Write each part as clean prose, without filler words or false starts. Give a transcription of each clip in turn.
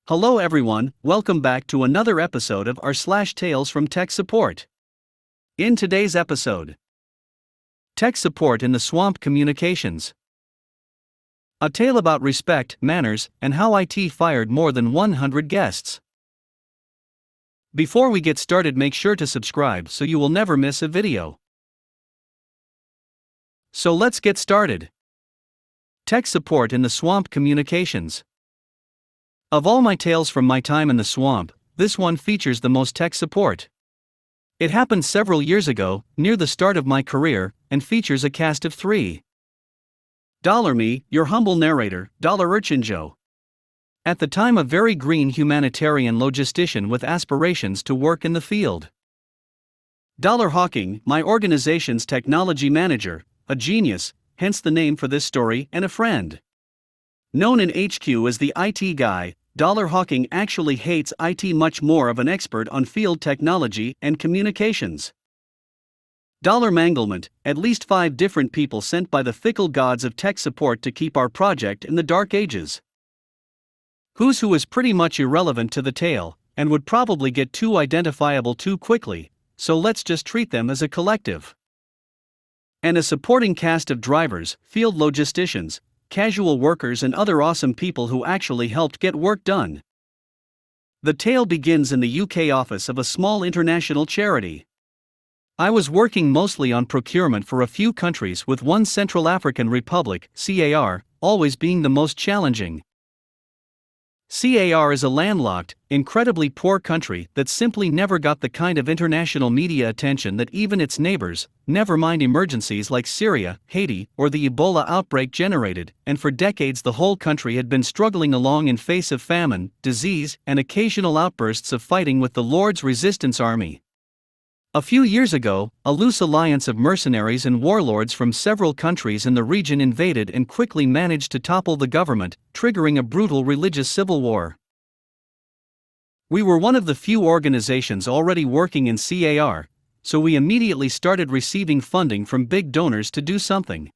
Hello everyone, welcome back to another episode of r/slash Tales from Tech Support. In today's episode, Tech Support in the Swamp Communications. A tale about respect, manners, and how IT fired more than 100 guests. Before we get started, make sure to subscribe so you will never miss a video. So let's get started. Tech Support in the Swamp Communications. Of all my tales from my time in the swamp, this one features the most tech support. It happened several years ago, near the start of my career, and features a cast of 3. Me, your humble narrator, Urchin Joe. At the time a very green humanitarian logistician with aspirations to work in the field. Hawking, my organization's technology manager, a genius, hence the name for this story, and a friend. Known in HQ as the IT guy, Hawking actually hates IT much more of an expert on field technology and communications. Manglement, at least 5 different people sent by the fickle gods of tech support to keep our project in the dark ages. Who's who is pretty much irrelevant to the tale, and would probably get too identifiable too quickly, so let's just treat them as a collective. And a supporting cast of drivers, field logisticians, casual workers and other awesome people who actually helped get work done. The tale begins in the UK office of a small international charity. I was working mostly on procurement for a few countries, with one Central African Republic, CAR, always being the most challenging. CAR is a landlocked, incredibly poor country that simply never got the kind of international media attention that even its neighbors, never mind emergencies like Syria, Haiti, or the Ebola outbreak generated, and for decades the whole country had been struggling along in face of famine, disease, and occasional outbursts of fighting with the Lord's Resistance Army. A few years ago, a loose alliance of mercenaries and warlords from several countries in the region invaded and quickly managed to topple the government, triggering a brutal religious civil war. We were one of the few organizations already working in CAR, so we immediately started receiving funding from big donors to do something.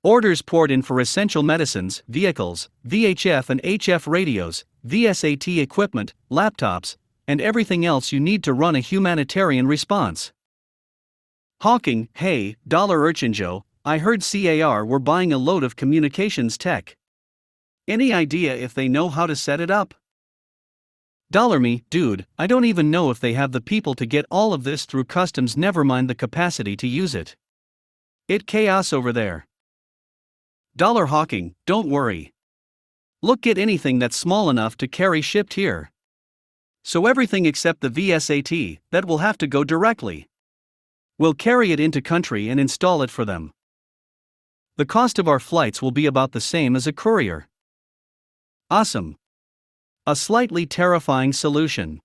Orders poured in for essential medicines, vehicles, VHF and HF radios, VSAT equipment, laptops, and everything else you need to run a humanitarian response. Hawking, hey, Urchin Joe, I heard CAR were buying a load of communications tech. Any idea if they know how to set it up? Me, dude, I don't even know if they have the people to get all of this through customs, never mind the capacity to use it. It chaos over there. Hawking, don't worry. Look, get anything that's small enough to carry shipped here. So everything except the VSAT, that will have to go directly. We'll carry it into country and install it for them. The cost of our flights will be about the same as a courier. Awesome. A slightly terrifying solution.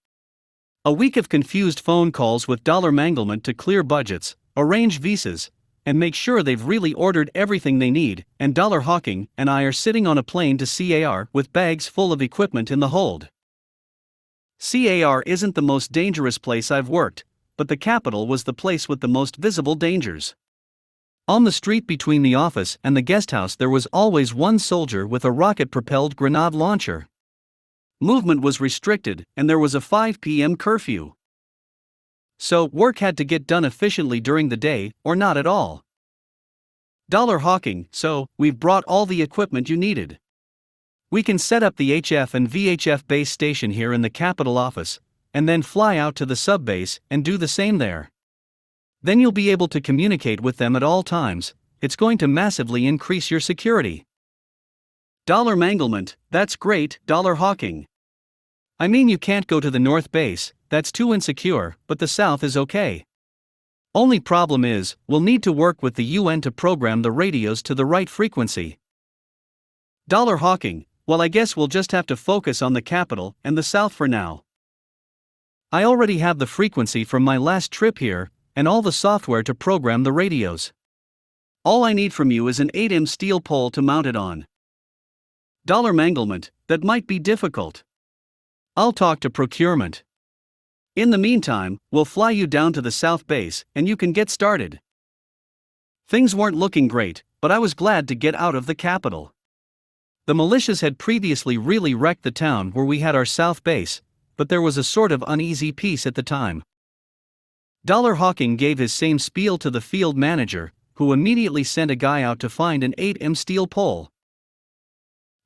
A week of confused phone calls with Manglement to clear budgets, arrange visas, and make sure they've really ordered everything they need, and Hawking and I are sitting on a plane to CAR with bags full of equipment in the hold. CAR isn't the most dangerous place I've worked, but the capital was the place with the most visible dangers. On the street between the office and the guesthouse there was always one soldier with a rocket-propelled grenade launcher. Movement was restricted, and there was a 5 p.m. curfew. So, work had to get done efficiently during the day, or not at all. Hawking, so, we've brought all the equipment you needed. We can set up the HF and VHF base station here in the capital office, and then fly out to the sub-base and do the same there. Then you'll be able to communicate with them at all times. It's going to massively increase your security. Manglement, that's great, Hawking. I mean, you can't go to the North Base, that's too insecure, but the South is okay. Only problem is, we'll need to work with the UN to program the radios to the right frequency. Hawking, well, I guess we'll just have to focus on the capital and the South for now. I already have the frequency from my last trip here, and all the software to program the radios. All I need from you is an 8mm steel pole to mount it on. Manglement, that might be difficult. I'll talk to procurement. In the meantime, we'll fly you down to the South Base, and you can get started. Things weren't looking great, but I was glad to get out of the capital. The militias had previously really wrecked the town where we had our south base, but there was a sort of uneasy peace at the time. Hawking gave his same spiel to the field manager, who immediately sent a guy out to find an 8mm steel pole.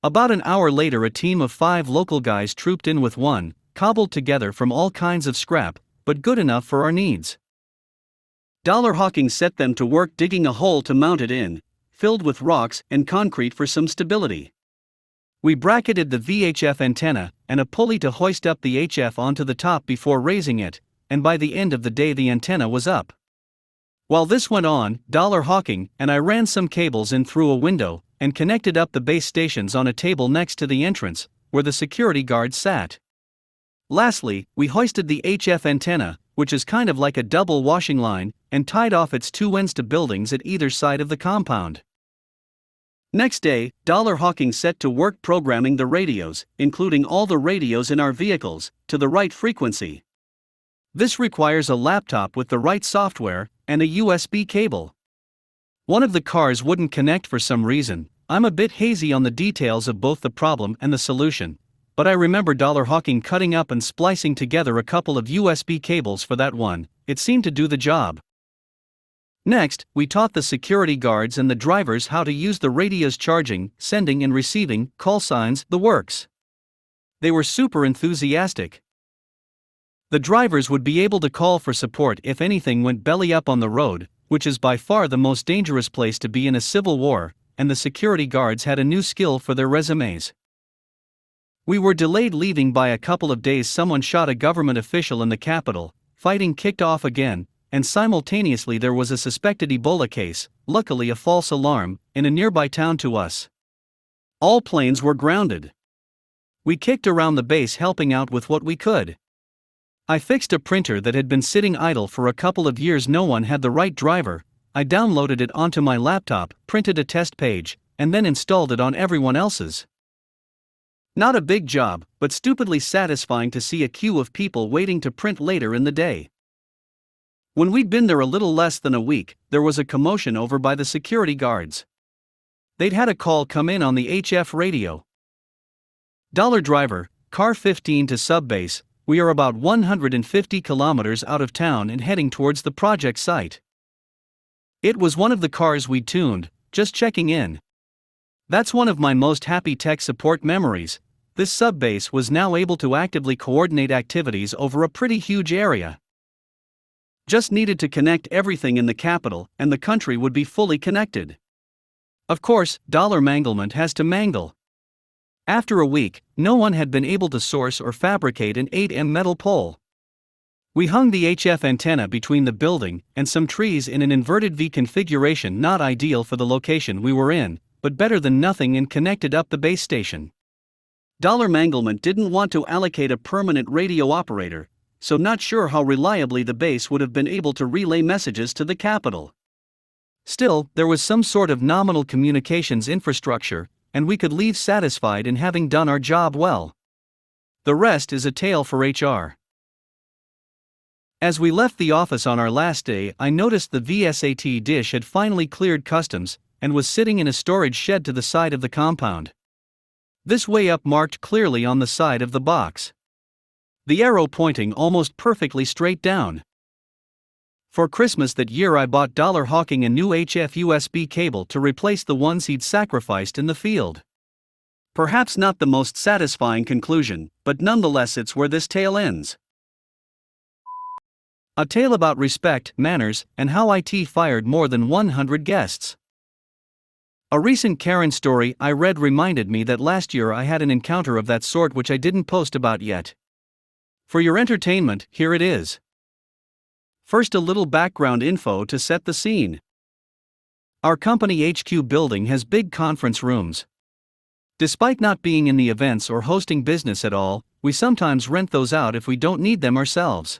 About an hour later, a team of 5 local guys trooped in with one, cobbled together from all kinds of scrap, but good enough for our needs. Hawking set them to work digging a hole to mount it in, filled with rocks and concrete for some stability. We bracketed the VHF antenna and a pulley to hoist up the HF onto the top before raising it, and by the end of the day the antenna was up. While this went on, Hawking and I ran some cables in through a window and connected up the base stations on a table next to the entrance, where the security guards sat. Lastly, we hoisted the HF antenna, which is kind of like a double washing line, and tied off its 2 ends to buildings at either side of the compound. Next day, Hawking set to work programming the radios, including all the radios in our vehicles, to the right frequency. This requires a laptop with the right software and a USB cable. One of the cars wouldn't connect for some reason. I'm a bit hazy on the details of both the problem and the solution, but I remember Hawking cutting up and splicing together a couple of USB cables for that one. It seemed to do the job. Next, we taught the security guards and the drivers how to use the radio's charging, sending and receiving, call signs, the works. They were super enthusiastic. The drivers would be able to call for support if anything went belly up on the road, which is by far the most dangerous place to be in a civil war, and the security guards had a new skill for their resumes. We were delayed leaving by a couple of days. Someone shot a government official in the capital, fighting kicked off again, and simultaneously there was a suspected Ebola case, luckily a false alarm, in a nearby town to us. All planes were grounded. We kicked around the base helping out with what we could. I fixed a printer that had been sitting idle for a couple of years. No one had the right driver. I downloaded it onto my laptop, printed a test page, and then installed it on everyone else's. Not a big job, but stupidly satisfying to see a queue of people waiting to print later in the day. When we'd been there a little less than a week, there was a commotion over by the security guards. They'd had a call come in on the HF radio. Driver, car 15 to subbase. We are about 150 kilometers out of town and heading towards the project site. It was one of the cars we tuned, just checking in. That's one of my most happy tech support memories. This subbase was now able to actively coordinate activities over a pretty huge area. Just needed to connect everything in the capital and the country would be fully connected. Of course, manglement has to mangle. After a week, no one had been able to source or fabricate an 8mm metal pole. We hung the HF antenna between the building and some trees in an inverted V configuration, not ideal for the location we were in, but better than nothing, and connected up the base station. Manglement didn't want to allocate a permanent radio operator, so not sure how reliably the base would have been able to relay messages to the capital. Still, there was some sort of nominal communications infrastructure, and we could leave satisfied in having done our job well. The rest is a tale for HR. As we left the office on our last day, I noticed the VSAT dish had finally cleared customs and was sitting in a storage shed to the side of the compound. This way up marked clearly on the side of the box. The arrow pointing almost perfectly straight down. For Christmas that year I bought Hawking a new HF USB cable to replace the ones he'd sacrificed in the field. Perhaps not the most satisfying conclusion, but nonetheless it's where this tale ends. A tale about respect, manners, and how IT fired more than 100 guests. A recent Karen story I read reminded me that last year I had an encounter of that sort which I didn't post about yet. For your entertainment, here it is. First, a little background info to set the scene. Our company HQ building has big conference rooms. Despite not being in the events or hosting business at all, we sometimes rent those out if we don't need them ourselves.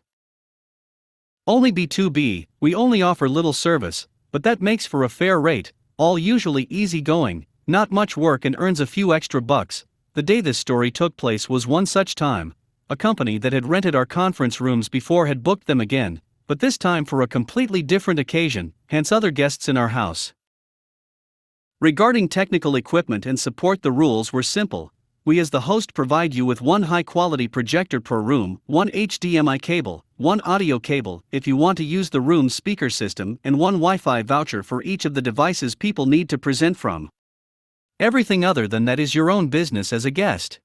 Only B2B, we only offer little service, but that makes for a fair rate, all usually easy-going, not much work, and earns a few extra bucks. The day this story took place was one such time. A company that had rented our conference rooms before had booked them again, but this time for a completely different occasion, hence other guests in our house. Regarding technical equipment and support, the rules were simple. We as the host provide you with one high-quality projector per room, one HDMI cable, one audio cable if you want to use the room's speaker system, and one Wi-Fi voucher for each of the devices people need to present from. Everything other than that is your own business as a guest.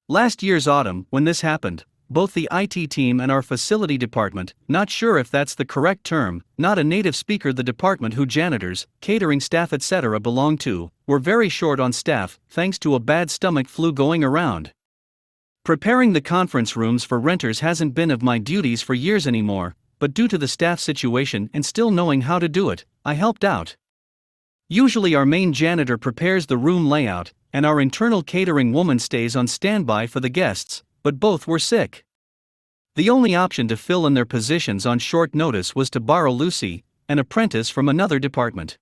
Last year's autumn, when this happened, both the IT team and our facility department, not sure if that's the correct term, not a native speaker, the department who janitors, catering staff etc. belong to, were very short on staff thanks to a bad stomach flu going around. Preparing the conference rooms for renters hasn't been of my duties for years anymore, but due to the staff situation and still knowing how to do it, I helped out. Usually our main janitor prepares the room layout, and our internal catering woman stays on standby for the guests, but both were sick. The only option to fill in their positions on short notice was to borrow Lucy, an apprentice from another department.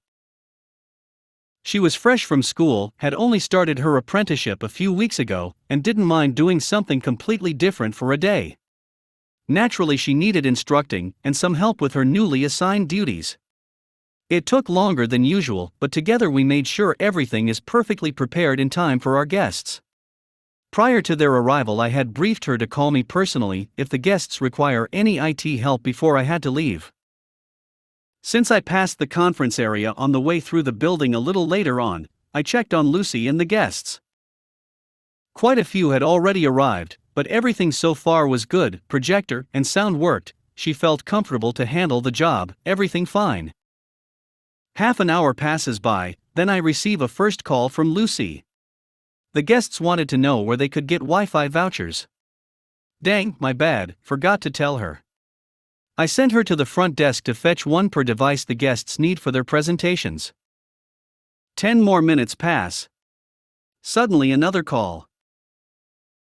She was fresh from school, had only started her apprenticeship a few weeks ago, and didn't mind doing something completely different for a day. Naturally, she needed instructing and some help with her newly assigned duties. It took longer than usual, but together we made sure everything is perfectly prepared in time for our guests. Prior to their arrival, I had briefed her to call me personally if the guests require any IT help before I had to leave. Since I passed the conference area on the way through the building a little later on, I checked on Lucy and the guests. Quite a few had already arrived, but everything so far was good. Projector and sound worked, she felt comfortable to handle the job, everything fine. Half an hour passes by, then I receive a first call from Lucy. The guests wanted to know where they could get Wi-Fi vouchers. Dang, my bad, forgot to tell her. I sent her to the front desk to fetch one per device the guests need for their presentations. 10 more minutes pass. Suddenly another call.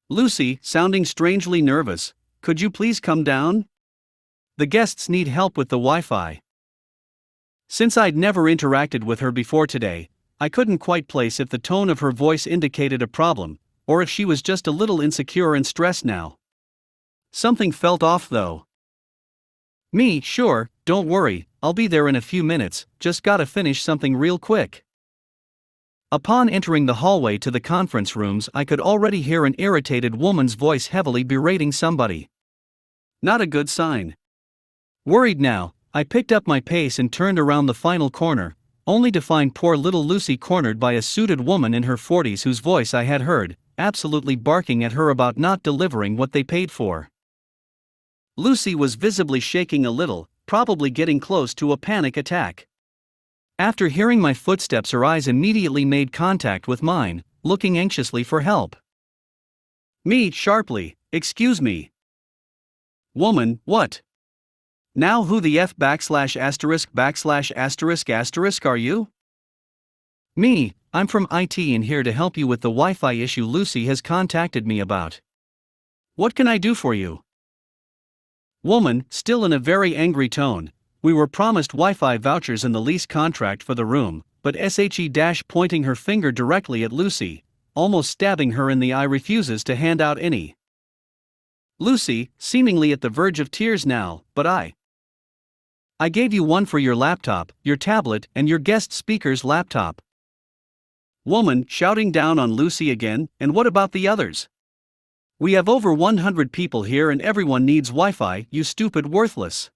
Lucy, sounding strangely nervous, could you please come down? The guests need help with the Wi-Fi. Since I'd never interacted with her before today, I couldn't quite place if the tone of her voice indicated a problem, or if she was just a little insecure and stressed now. Something felt off though. Me, sure, don't worry, I'll be there in a few minutes, just gotta finish something real quick. Upon entering the hallway to the conference rooms, I could already hear an irritated woman's voice heavily berating somebody. Not a good sign. Worried now, I picked up my pace and turned around the final corner, only to find poor little Lucy cornered by a suited woman in her 40s whose voice I had heard, absolutely barking at her about not delivering what they paid for. Lucy was visibly shaking a little, probably getting close to a panic attack. After hearing my footsteps, her eyes immediately made contact with mine, looking anxiously for help. Me, sharply, excuse me. Woman, what? Now who the F \\\\\\\\\\\\\\\\\\\\\\\\\\\\\\\\\\\\\\\\\\\\\\\\\\\\\\\\\\\\\\\\\\\\\\\\\\\\\\\\\\\\\\\\\\\\\\\\\\\\\\\\\\\\\\\\\\\\\\\\\\\\\\\\\\\\\\\\\\\\\\\\\\\\\\\\\\\\\\\\\\\𝑢. Lucy has contacted me about. What can I do for you? Woman, still in a very angry tone, we were promised Wi-Fi vouchers in the lease contract for the room, but pointing her finger directly at Lucy, almost stabbing her in the eye, refuses to hand out any. Lucy, seemingly at the verge of tears now, but I gave you one for your laptop, your tablet, and your guest speaker's laptop. Woman, shouting down on Lucy again, and what about the others? We have over 100 people here and everyone needs Wi-Fi, you stupid worthless.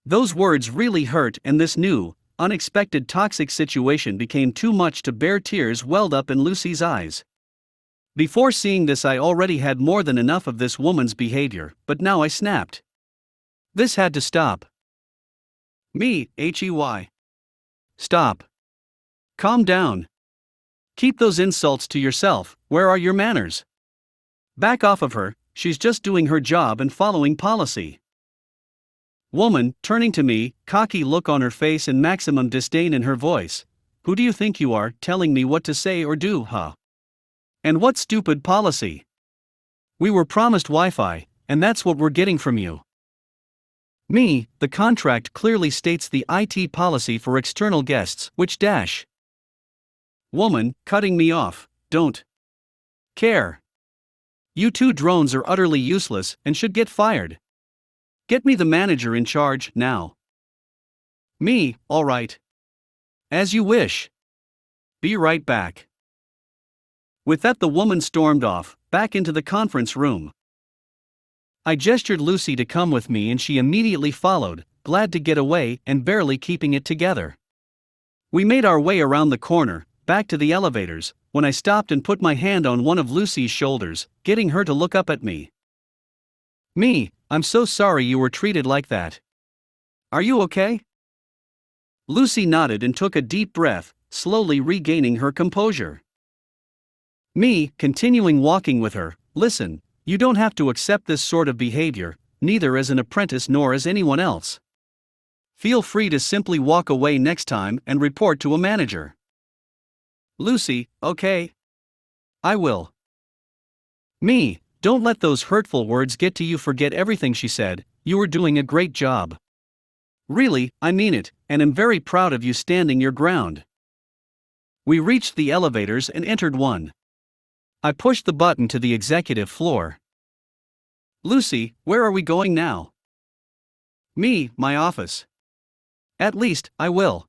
Those words really hurt, and this new, unexpected toxic situation became too much to bear. Tears welled up in Lucy's eyes. Before seeing this, I already had more than enough of this woman's behavior, but now I snapped. This had to stop. Me, HEY. Stop. Calm down. Keep those insults to yourself, where are your manners? Back off of her, she's just doing her job and following policy. Woman, turning to me, cocky look on her face and maximum disdain in her voice. Who do you think you are, telling me what to say or do, huh? And what stupid policy? We were promised Wi-Fi, and that's what we're getting from you. Me, the contract clearly states the IT policy for external guests, which dash. Woman, cutting me off, don't care. You two drones are utterly useless and should get fired. Get me the manager in charge, now. Me, alright. As you wish. Be right back. With that, the woman stormed off, back into the conference room. I gestured Lucy to come with me and she immediately followed, glad to get away and barely keeping it together. We made our way around the corner, back to the elevators, when I stopped and put my hand on one of Lucy's shoulders, getting her to look up at me. Me, I'm so sorry you were treated like that. Are you okay? Lucy nodded and took a deep breath, slowly regaining her composure. Me, continuing walking with her, listen, you don't have to accept this sort of behavior, neither as an apprentice nor as anyone else. Feel free to simply walk away next time and report to a manager. Lucy, okay. I will. Me, don't let those hurtful words get to you. Forget everything she said, you were doing a great job. Really, I mean it, and am very proud of you standing your ground. We reached the elevators and entered one. I pushed the button to the executive floor. Lucy, where are we going now? Me, my office. At least, I will.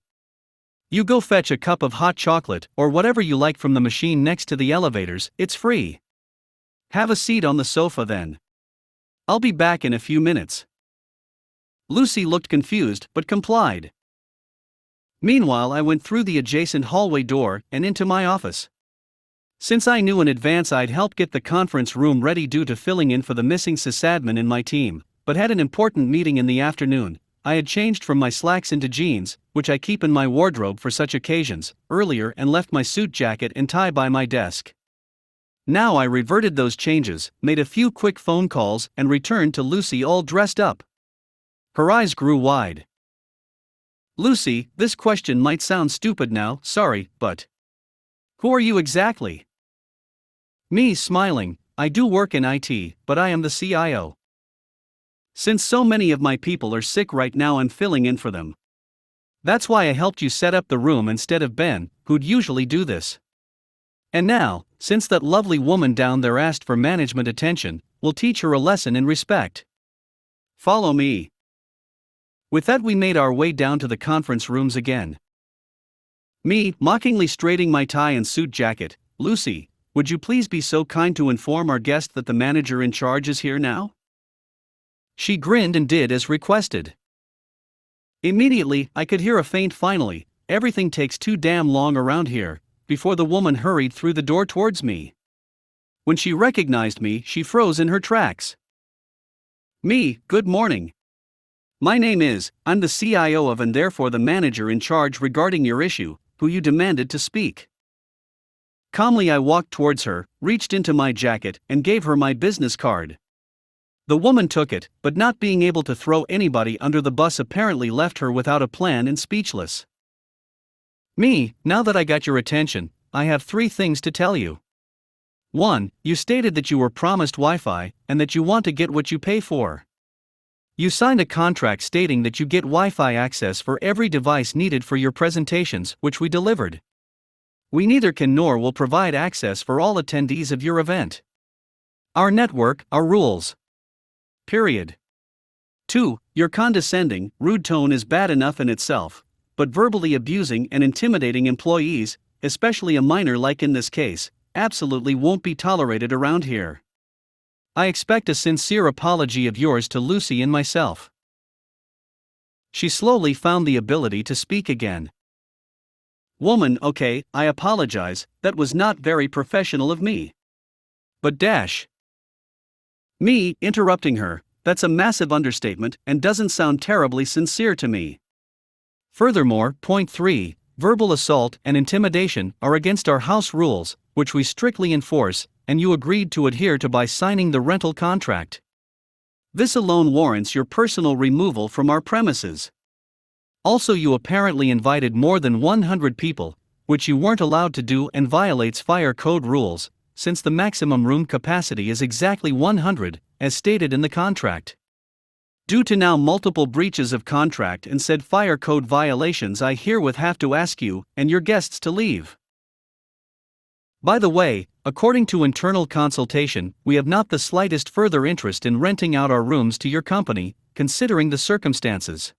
You go fetch a cup of hot chocolate or whatever you like from the machine next to the elevators, it's free. Have a seat on the sofa then. I'll be back in a few minutes. Lucy looked confused but complied. Meanwhile, I went through the adjacent hallway door and into my office. Since I knew in advance I'd help get the conference room ready due to filling in for the missing sysadmin in my team, but had an important meeting in the afternoon, I had changed from my slacks into jeans, which I keep in my wardrobe for such occasions, earlier and left my suit jacket and tie by my desk. Now I reverted those changes, made a few quick phone calls and returned to Lucy all dressed up. Her eyes grew wide. Lucy, this question might sound stupid now, sorry, but who are you exactly? Me, smiling, I do work in IT, but I am the CIO. Since so many of my people are sick right now, I'm filling in for them. That's why I helped you set up the room instead of Ben, who'd usually do this. And now, since that lovely woman down there asked for management attention, we'll teach her a lesson in respect. Follow me. With that, we made our way down to the conference rooms again. Me, mockingly straightening my tie and suit jacket. Lucy, would you please be so kind to inform our guest that the manager in charge is here now? She grinned and did as requested. Immediately, I could hear a faint finally, everything takes too damn long around here, before the woman hurried through the door towards me. When she recognized me, she froze in her tracks. Me, good morning. My name is, I'm the CIO of and therefore the manager in charge regarding your issue, who you demanded to speak. Calmly I walked towards her, reached into my jacket, and gave her my business card. The woman took it, but not being able to throw anybody under the bus apparently left her without a plan and speechless. Me, now that I got your attention, I have 3 things to tell you. 1. You stated that you were promised Wi-Fi, and that you want to get what you pay for. You signed a contract stating that you get Wi-Fi access for every device needed for your presentations, which we delivered. We neither can nor will provide access for all attendees of your event. Our network, our rules. Period. 2. Your condescending, rude tone is bad enough in itself, but verbally abusing and intimidating employees, especially a minor like in this case, absolutely won't be tolerated around here. I expect a sincere apology of yours to Lucy and myself. She slowly found the ability to speak again. Woman, okay, I apologize, that was not very professional of me. But dash. Me, interrupting her, that's a massive understatement and doesn't sound terribly sincere to me. Furthermore, point 3, verbal assault and intimidation are against our house rules, which we strictly enforce, and you agreed to adhere to by signing the rental contract. This alone warrants your personal removal from our premises. Also, you apparently invited more than 100 people, which you weren't allowed to do and violates fire code rules, since the maximum room capacity is exactly 100, as stated in the contract. Due to now multiple breaches of contract and said fire code violations, I herewith have to ask you and your guests to leave. By the way, according to internal consultation, we have not the slightest further interest in renting out our rooms to your company, considering the circumstances.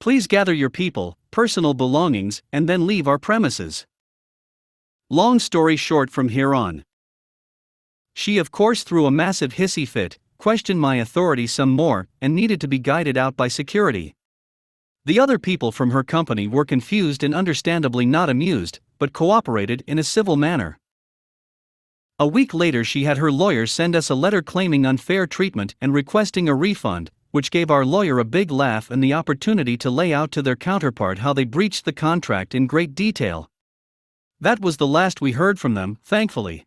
Please gather your people, personal belongings, and then leave our premises. Long story short from here on. She of course threw a massive hissy fit, questioned my authority some more, and needed to be guided out by security. The other people from her company were confused and understandably not amused, but cooperated in a civil manner. A week later she had her lawyer send us a letter claiming unfair treatment and requesting a refund, which gave our lawyer a big laugh and the opportunity to lay out to their counterpart how they breached the contract in great detail. That was the last we heard from them, thankfully.